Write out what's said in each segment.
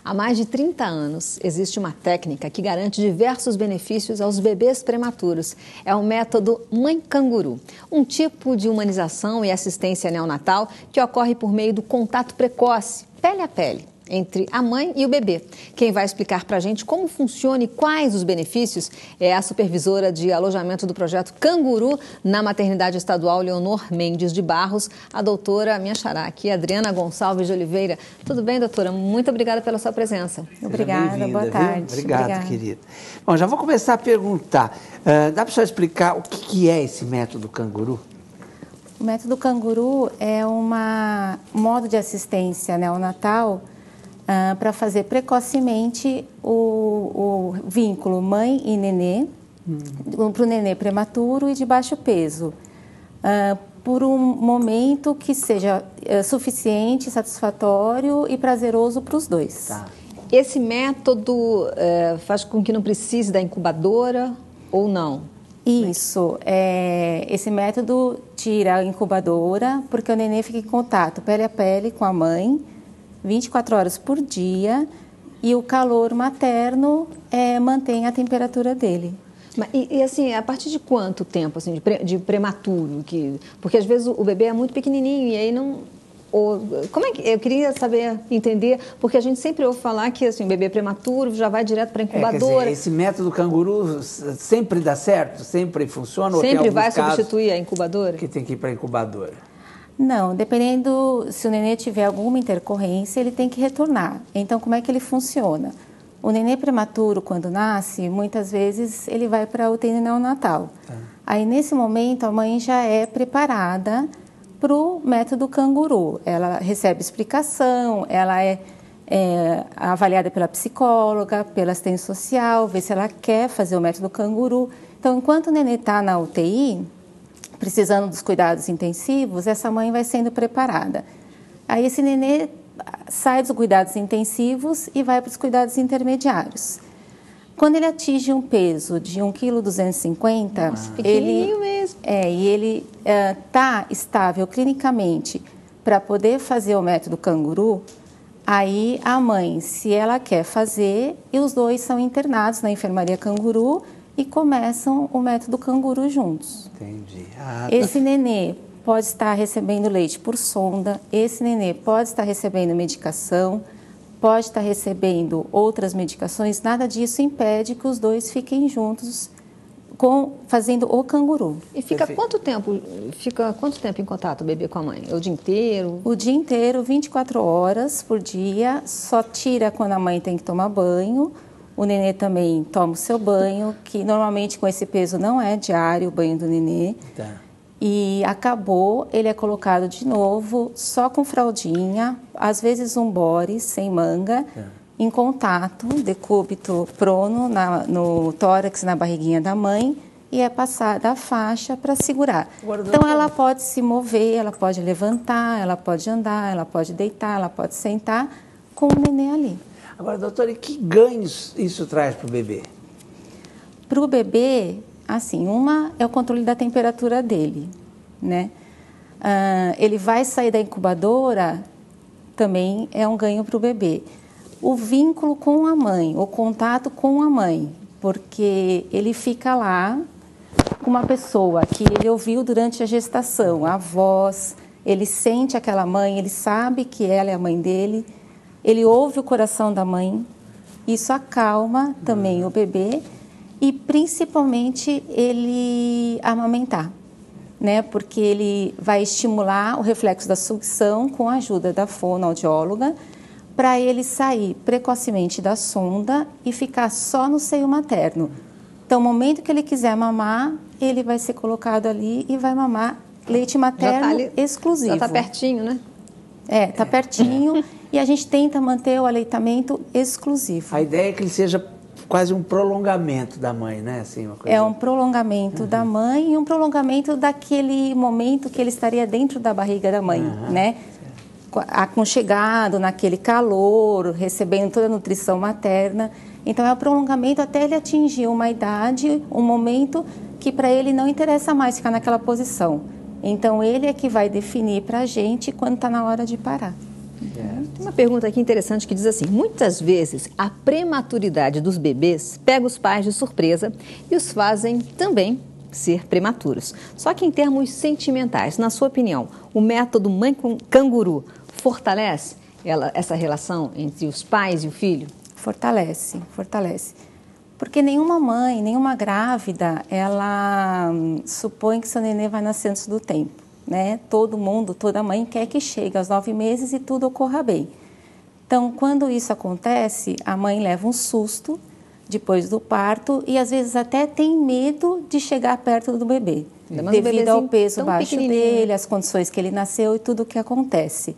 Há mais de 30 anos, existe uma técnica que garante diversos benefícios aos bebês prematuros. É o método Mãe Canguru, um tipo de humanização e assistência neonatal que ocorre por meio do contato precoce, pele a pele, entre a mãe e o bebê. Quem vai explicar para a gente como funciona e quais os benefícios é a supervisora de alojamento do projeto Canguru na Maternidade Estadual Leonor Mendes de Barros, a doutora, minha xará aqui, Adriana Gonçalves de Oliveira. Tudo bem, doutora? Muito obrigada pela sua presença. Obrigada, boa tarde. Obrigado, querida. Bom, já vou começar a perguntar. Dá para você explicar o que é esse método Canguru? O método Canguru é um modo de assistência neonatal para fazer precocemente o vínculo mãe e nenê, para o nenê prematuro e de baixo peso, por um momento que seja suficiente, satisfatório e prazeroso para os dois. Tá. Esse método faz com que não precise da incubadora ou não? Isso, esse método tira a incubadora porque o nenê fica em contato pele a pele com a mãe, 24 horas por dia, e o calor materno mantém a temperatura dele. E assim, a partir de quanto tempo assim, de prematuro? Porque às vezes o bebê é muito pequenininho e aí não... como é que... Eu queria entender, porque a gente sempre ouve falar que assim, o bebê prematuro já vai direto para a incubadora. Quer dizer, esse método Canguru sempre dá certo? Sempre funciona? Sempre vai substituir a incubadora? Que tem que ir para a incubadora. Não, dependendo, se o nenê tiver alguma intercorrência, ele tem que retornar. Então, como é que ele funciona? O nenê prematuro, quando nasce, muitas vezes ele vai para a UTI neonatal. Aí, nesse momento, a mãe já é preparada para o método Canguru. Ela recebe explicação, ela é avaliada pela psicóloga, pela assistente social, vê se ela quer fazer o método Canguru. Então, enquanto o nenê está na UTI, precisando dos cuidados intensivos, essa mãe vai sendo preparada. Aí esse nenê sai dos cuidados intensivos e vai para os cuidados intermediários. Quando ele atinge um peso de 1,250 kg, pequenininho mesmo. E ele está estável clinicamente para poder fazer o método Canguru, aí a mãe, se ela quer fazer, e os dois são internados na enfermaria Canguru e começam o método Canguru juntos. Entendi. Esse nenê pode estar recebendo leite por sonda, esse nenê pode estar recebendo medicação, pode estar recebendo outras medicações, nada disso impede que os dois fiquem juntos fazendo o Canguru. E fica quanto tempo em contato o bebê com a mãe? O dia inteiro? O dia inteiro, 24 horas por dia, só tira quando a mãe tem que tomar banho. O nenê também toma o seu banho, que normalmente com esse peso não é diário o banho do nenê. Tá. E acabou, ele é colocado de novo, só com fraldinha, às vezes um body, sem manga, em contato, decúbito prono, no tórax, na barriguinha da mãe, e é passada a faixa para segurar. Então, ela pode se mover, ela pode levantar, ela pode andar, ela pode deitar, ela pode sentar com o nenê ali. Agora, doutora, e que ganhos isso traz para o bebê? Para o bebê, assim, uma é o controle da temperatura dele, né? Ele vai sair da incubadora, também é um ganho para o bebê. O vínculo com a mãe, o contato com a mãe, porque ele fica lá com uma pessoa que ele ouviu durante a gestação, a voz, ele sente aquela mãe, ele sabe que ela é a mãe dele, ele ouve o coração da mãe, isso acalma também o bebê e principalmente ele amamentar, né? Porque ele vai estimular o reflexo da sucção com a ajuda da fonoaudióloga para ele sair precocemente da sonda e ficar só no seio materno. Então, no momento que ele quiser mamar, ele vai ser colocado ali e vai mamar leite materno exclusivo. Já está pertinho, né? Está pertinho. E a gente tenta manter o aleitamento exclusivo. A ideia é que ele seja quase um prolongamento da mãe, né? Assim, uma coisa... É um prolongamento da mãe e um prolongamento daquele momento que ele estaria dentro da barriga da mãe, né? Aconchegado naquele calor, recebendo toda a nutrição materna. Então, é o prolongamento até ele atingir uma idade, um momento que para ele não interessa mais ficar naquela posição. Então, ele é que vai definir para a gente quando está na hora de parar. Tem uma pergunta aqui interessante que diz assim: muitas vezes a prematuridade dos bebês pega os pais de surpresa e os fazem também ser prematuros. Só que em termos sentimentais, na sua opinião, o método mãe canguru fortalece essa relação entre os pais e o filho? Fortalece, fortalece. Porque nenhuma mãe, nenhuma grávida, ela supõe que seu nenê vai nascer antes do tempo, né? Todo mundo, toda mãe quer que chegue aos 9 meses e tudo ocorra bem. Então, quando isso acontece, a mãe leva um susto depois do parto e às vezes até tem medo de chegar perto do bebê, devido ao peso baixo dele, as condições que ele nasceu e tudo o que acontece.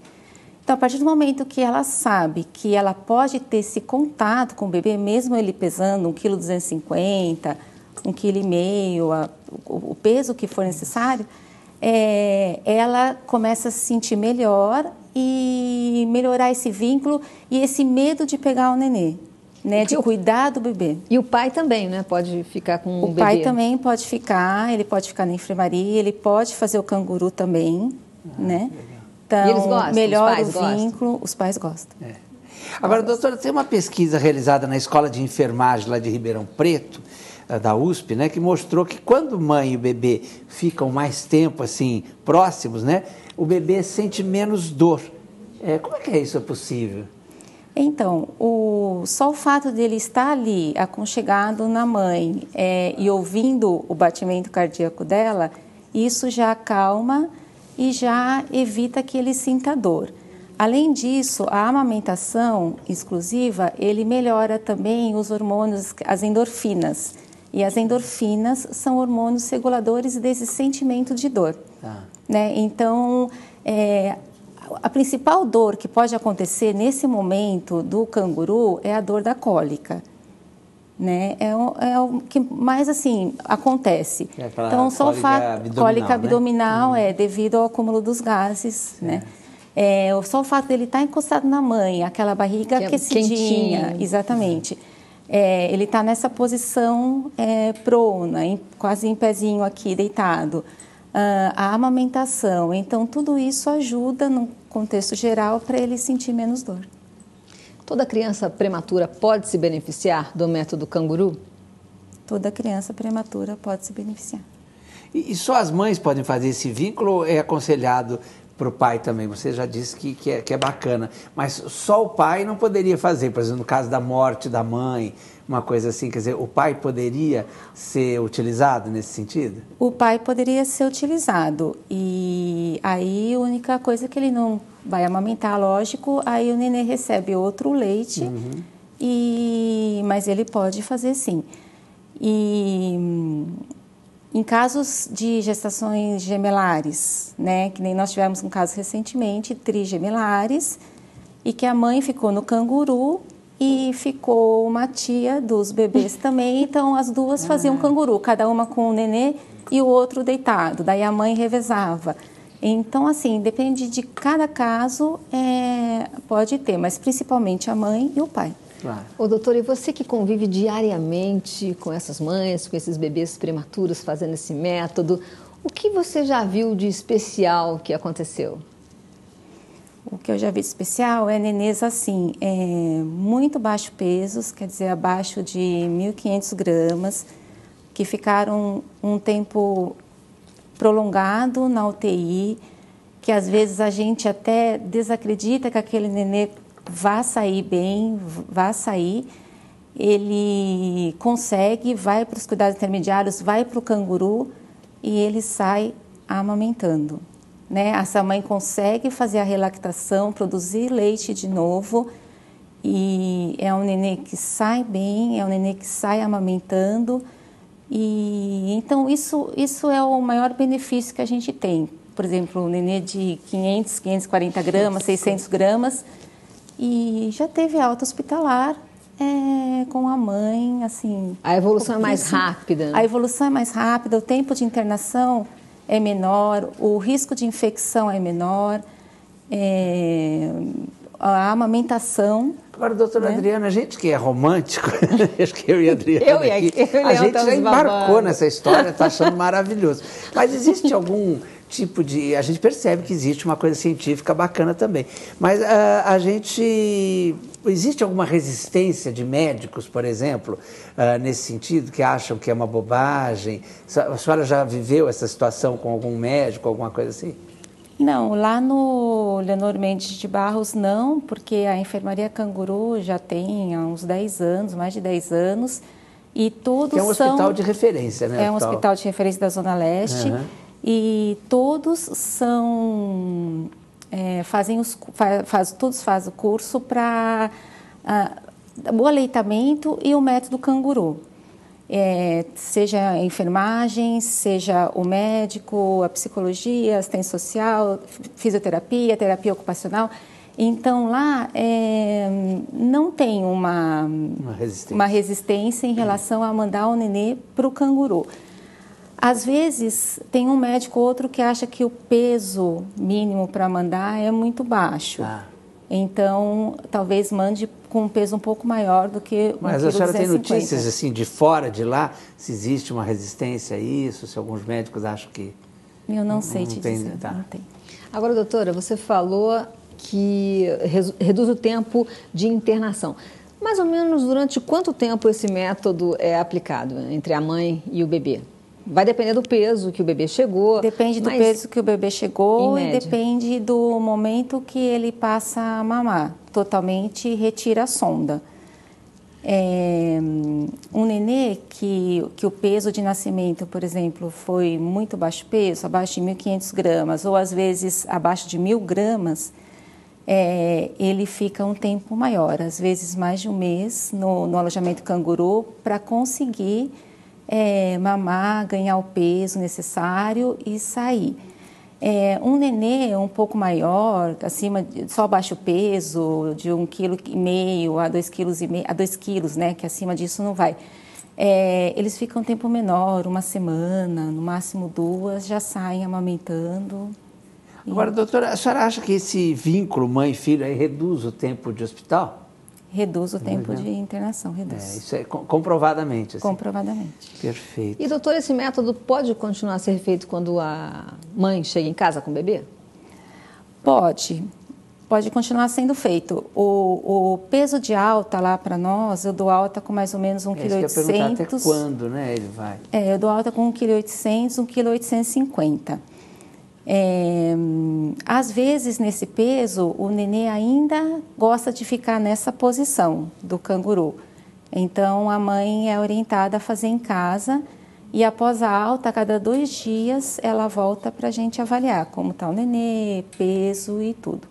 Então, a partir do momento que ela sabe que ela pode ter esse contato com o bebê, mesmo ele pesando 1,250 kg, 1,5 kg, o peso que for necessário, ela começa a se sentir melhor e melhorar esse vínculo e esse medo de pegar o nenê, né, de cuidar do bebê. E o pai também, né, pode ficar com o bebê? O pai também pode ficar, ele pode ficar na enfermaria, ele pode fazer o canguru também, né? Então, e eles gostam? Melhora o vínculo, os pais gostam. Agora, doutora, tem uma pesquisa realizada na Escola de Enfermagem lá de Ribeirão Preto, da USP, né, que mostrou que quando mãe e o bebê ficam mais tempo assim próximos, né, o bebê sente menos dor. Como é que isso é possível? Então, só o fato dele estar ali, aconchegado na mãe e ouvindo o batimento cardíaco dela, isso já acalma e já evita que ele sinta dor. Além disso, a amamentação exclusiva, ele melhora também os hormônios, as endorfinas. E as endorfinas são hormônios reguladores desse sentimento de dor. Né? Então, a principal dor que pode acontecer nesse momento do canguru é a dor da cólica. Né? É o que mais assim acontece. Então, só o fato cólica abdominal, né? Devido ao acúmulo dos gases, né? Só o fato dele estar encostado na mãe, aquela barriga aquecidinha, exatamente. Ele está nessa posição prona, quase em pezinho aqui, deitado. A amamentação, então tudo isso ajuda no contexto geral para ele sentir menos dor. Toda criança prematura pode se beneficiar do método canguru? Toda criança prematura pode se beneficiar. E só as mães podem fazer esse vínculo ou é aconselhado para o pai também? Você já disse que é bacana, mas só o pai não poderia fazer, por exemplo, no caso da morte da mãe, uma coisa assim, quer dizer, o pai poderia ser utilizado nesse sentido? O pai poderia ser utilizado e aí a única coisa que ele não vai amamentar, lógico, aí o nenê recebe outro leite, mas ele pode fazer sim. E em casos de gestações gemelares, né, que nem nós tivemos um caso recentemente, trigemelares, e que a mãe ficou no canguru e ficou uma tia dos bebês também, então as duas faziam canguru, cada uma com o nenê e o outro deitado, daí a mãe revezava. Então, assim, depende de cada caso, pode ter, mas principalmente a mãe e o pai. Claro. Ô, doutora, e você que convive diariamente com essas mães, com esses bebês prematuros fazendo esse método, o que você já viu de especial que aconteceu? O que eu já vi de especial é nenês assim, muito baixo pesos, quer dizer, abaixo de 1.500 gramas, que ficaram um tempo prolongado na UTI, que às vezes a gente até desacredita que aquele nenê vá sair bem, vá sair, ele consegue, vai para os cuidados intermediários, vai para o canguru e ele sai amamentando. Né? Essa mãe consegue fazer a relactação, produzir leite de novo e é um nenê que sai bem, é um nenê que sai amamentando e então isso é o maior benefício que a gente tem. Por exemplo, um nenê de 500, 540 gramas, 600 gramas e já teve alta hospitalar com a mãe, assim... A evolução é mais rápida. A evolução é mais rápida, o tempo de internação é menor, o risco de infecção é menor, a amamentação... Agora, doutora Adriana, a gente que é romântico, acho que eu e a Adriana a gente já embarcou nessa história, está achando maravilhoso. Mas existe algum tipo de... A gente percebe que existe uma coisa científica bacana também. Mas existe alguma resistência de médicos, por exemplo, nesse sentido, que acham que é uma bobagem? A senhora já viveu essa situação com algum médico, alguma coisa assim? Não, lá no Leonor Mendes de Barros não, porque a enfermaria Canguru já tem há uns 10 anos, mais de 10 anos, e todos que é um hospital de referência, né? É um hospital de referência da Zona Leste, e todos são, todos fazem o curso para o aleitamento e o método Canguru. Seja a enfermagem, seja o médico, a psicologia, assistência social, fisioterapia, terapia ocupacional. Então, lá não tem uma resistência em relação a mandar o nenê para o Canguru. Às vezes, tem um médico ou outro que acha que o peso mínimo para mandar é muito baixo. Então, talvez mande com um peso um pouco maior do que 1,250 kg. Mas a senhora tem notícias assim de fora de lá? Se existe uma resistência a isso? Se alguns médicos acham que... Eu não sei te dizer, não tem. Agora, doutora, você falou que reduz o tempo de internação. Mais ou menos durante quanto tempo esse método é aplicado entre a mãe e o bebê? Vai depender do peso que o bebê chegou. Depende do peso que o bebê chegou e depende do momento que ele passa a mamar. Totalmente retira a sonda. Um nenê que o peso de nascimento, por exemplo, foi muito baixo peso, abaixo de 1.500 gramas, ou às vezes abaixo de 1.000 gramas, ele fica um tempo maior, às vezes mais de um mês no alojamento Canguru, para conseguir mamar, ganhar o peso necessário e sair. Um nenê um pouco maior, só abaixo o peso, de 1,5 kg a 2,5 kg, né, que acima disso não vai. Eles ficam um tempo menor, uma semana, no máximo 2, já saem amamentando. Agora, doutora, a senhora acha que esse vínculo mãe-filho reduz o tempo de hospital? Reduz o tempo de internação, reduz. Isso é comprovadamente. Assim. Comprovadamente. Perfeito. E, doutor, esse método pode continuar a ser feito quando a mãe chega em casa com o bebê? Pode continuar sendo feito. O peso de alta lá para nós, eu dou alta com mais ou menos 1,8 kg. Até quando, né, ele vai? Eu dou alta com 1,8 kg, 1,850 kg. Às vezes, nesse peso, o nenê ainda gosta de ficar nessa posição do canguru. Então, a mãe é orientada a fazer em casa e, após a alta, a cada 2 dias, ela volta para a gente avaliar como está o nenê, peso e tudo.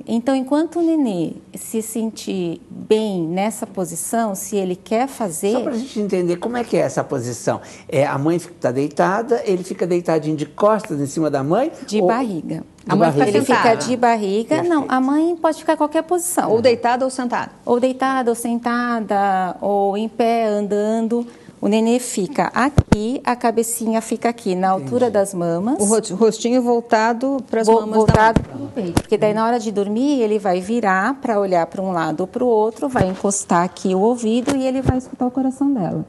Então, enquanto o nenê se sentir bem nessa posição, se ele quer fazer... Só para a gente entender, como é que é essa posição? A mãe está deitada, ele fica deitadinho de costas em cima da mãe? De barriga. A mãe ele fica de barriga. Perfeito. Não, a mãe pode ficar em qualquer posição. Ou deitada ou sentada. Ou deitada ou sentada, ou em pé, andando. O nenê fica aqui, a cabecinha fica aqui, na altura das mamas. O rostinho voltado para as mamas voltado para o peito. Porque daí, na hora de dormir, ele vai virar para olhar para um lado ou para o outro, vai encostar aqui o ouvido e ele vai escutar o coração dela.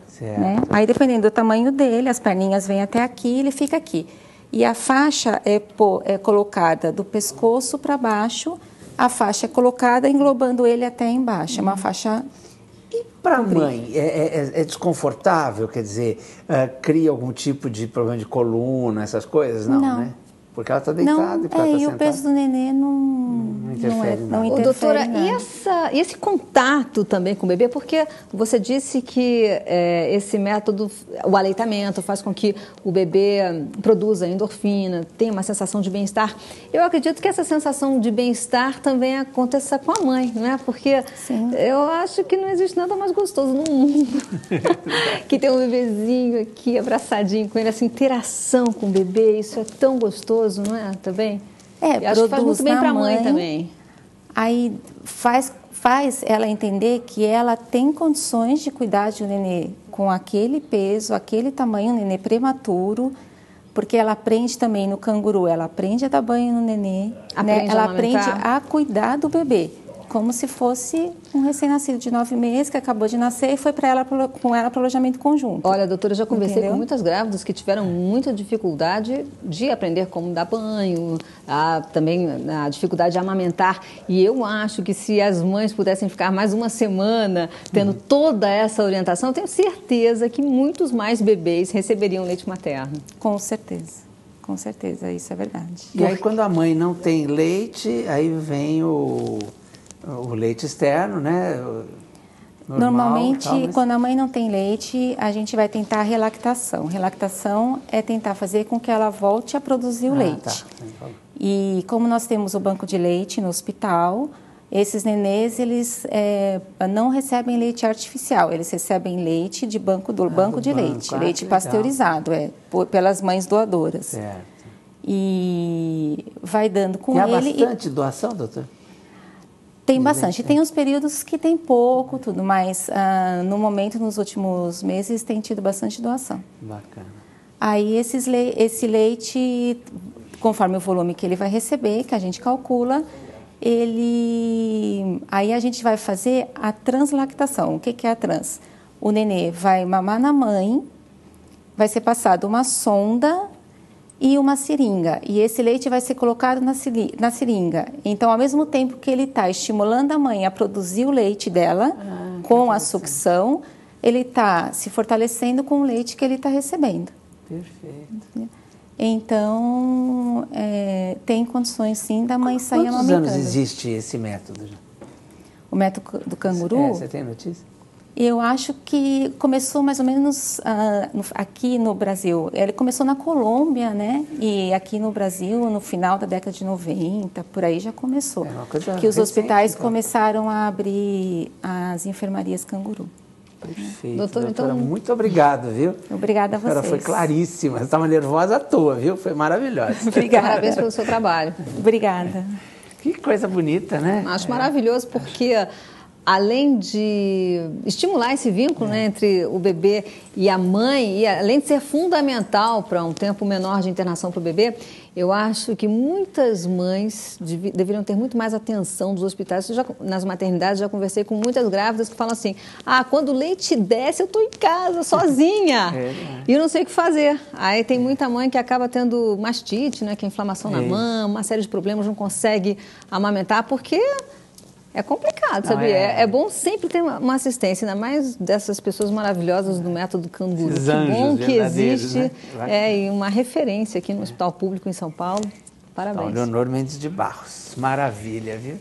Certo. Né? Aí, dependendo do tamanho dele, as perninhas vêm até aqui, ele fica aqui. E a faixa é colocada do pescoço para baixo, a faixa é colocada englobando ele até embaixo. É uma faixa... E para a mãe, é desconfortável? Quer dizer, cria algum tipo de problema de coluna, essas coisas? Não, né? Porque ela está deitada e porque ela está sentada. O peso do nenê não interfere. Doutora, e esse contato também com o bebê? Porque você disse que esse método, o aleitamento, faz com que o bebê produza endorfina, tenha uma sensação de bem-estar. Eu acredito que essa sensação de bem-estar também aconteça com a mãe, não é? Porque eu acho que não existe nada mais gostoso no mundo que ter um bebezinho aqui abraçadinho com ele, essa interação com o bebê, isso é tão gostoso. Não é? Também? Eu acho que faz muito bem para a mãe também. Aí faz ela entender que ela tem condições de cuidar de um nenê com aquele peso, aquele tamanho, um nenê prematuro, porque ela aprende também no canguru, ela aprende a dar banho no nenê, ela aprende a cuidar do bebê. como se fosse um recém-nascido de 9 meses que acabou de nascer e foi com ela para o alojamento conjunto. Olha, doutora, eu já conversei Entendeu? com muitas grávidas que tiveram muita dificuldade de aprender como dar banho, também a dificuldade de amamentar. E eu acho que se as mães pudessem ficar mais uma semana tendo toda essa orientação, eu tenho certeza que muitos mais bebês receberiam leite materno. Com certeza, isso é verdade. E aí, quando a mãe não tem leite, aí vem o leite externo, né? Normal, Normalmente, tal, mas... quando a mãe não tem leite, a gente vai tentar a relactação. Relactação é tentar fazer com que ela volte a produzir o leite. Tá. E como nós temos o banco de leite no hospital, esses nenês, eles não recebem leite artificial, eles recebem leite de banco de leite, leite pasteurizado, pelas mães doadoras. Certo. E vai dando com ele... Tem bastante doação, doutor? Tem bastante. Tem uns períodos que tem pouco, tudo, mas no momento, nos últimos meses, tem tido bastante doação. Bacana. Aí esse leite, conforme o volume que ele vai receber, que a gente calcula, aí a gente vai fazer a translactação. O que é a trans? O nenê vai mamar na mãe, vai ser passado uma sonda e uma seringa. E esse leite vai ser colocado na seringa. Então, ao mesmo tempo que ele está estimulando a mãe a produzir o leite dela, com a sucção, ele está se fortalecendo com o leite que ele está recebendo. Perfeito. Então, tem condições, sim, da mãe sair amamentando. Quantos anos existe esse método? O método do canguru? Você tem notícia? Eu acho que começou mais ou menos aqui no Brasil. Ele começou na Colômbia, né? E aqui no Brasil, no final da década de 90, por aí já começou. Que os hospitais começaram a abrir as enfermarias canguru. Perfeito. Doutora, então... muito obrigado, viu? Obrigada a vocês. A senhora foi claríssima. Você estava nervosa à toa, viu? Foi maravilhosa. Obrigada. Parabéns pelo seu trabalho. Obrigada. Que coisa bonita, né? Acho maravilhoso porque... além de estimular esse vínculo, né, entre o bebê e a mãe, e além de ser fundamental para um tempo menor de internação para o bebê, eu acho que muitas mães deveriam ter muito mais atenção dos hospitais. Nas maternidades, já conversei com muitas grávidas que falam assim, quando o leite desce, eu estou em casa, sozinha, e eu não sei o que fazer. Aí tem muita mãe que acaba tendo mastite, né, que é inflamação na mama, uma série de problemas, não consegue amamentar, porque... é complicado, sabia? É bom sempre ter uma assistência, ainda mais dessas pessoas maravilhosas do método canguru. Esses que bom que existe, né? E uma referência aqui no Hospital Público em São Paulo. Parabéns. Então, Leonor Mendes de Barros. Maravilha, viu?